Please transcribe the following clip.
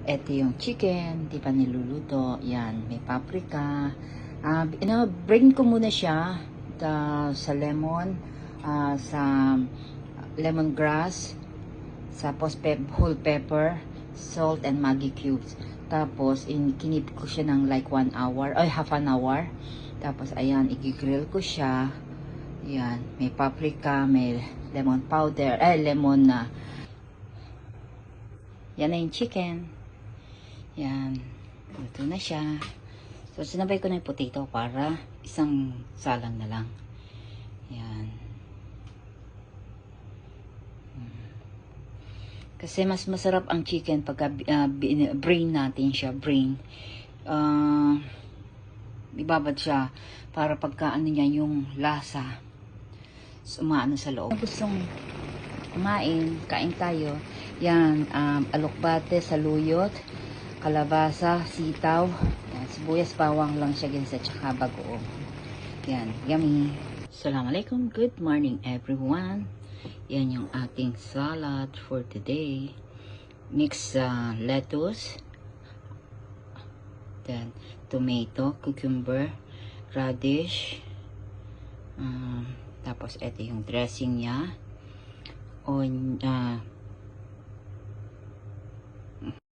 Ito yung chicken, di pa niluluto. Yan, may paprika. Bring ko muna siya sa lemon, sa lemongrass, tapos whole pepper, salt, and Maggi cubes. Tapos, kinip ko siya ng like 1 hour, ay half an hour. Tapos, ayan, i-grill ko siya. Ayan, may paprika, may lemon powder, lemon na. Yan na yung chicken. Yan, luto na siya. So, sinabay ko na yung potato para isang salang na lang. Yan. Kasi mas masarap ang chicken pagka brain natin siya, brain. Ibabad siya para pagka ano niya yung lasa sumaano sa loob. Gustong kumain, kain tayo. Yan, alokbate, saluyot, kalabasa, sitaw, yan, sibuyas, bawang lang siya ganyan, tsaka bagoong. Yan, yummy. Assalamualaikum, good morning everyone. Yan yung ating salad for today. Mix lettuce, then tomato, cucumber, radish, tapos ito yung dressing niya,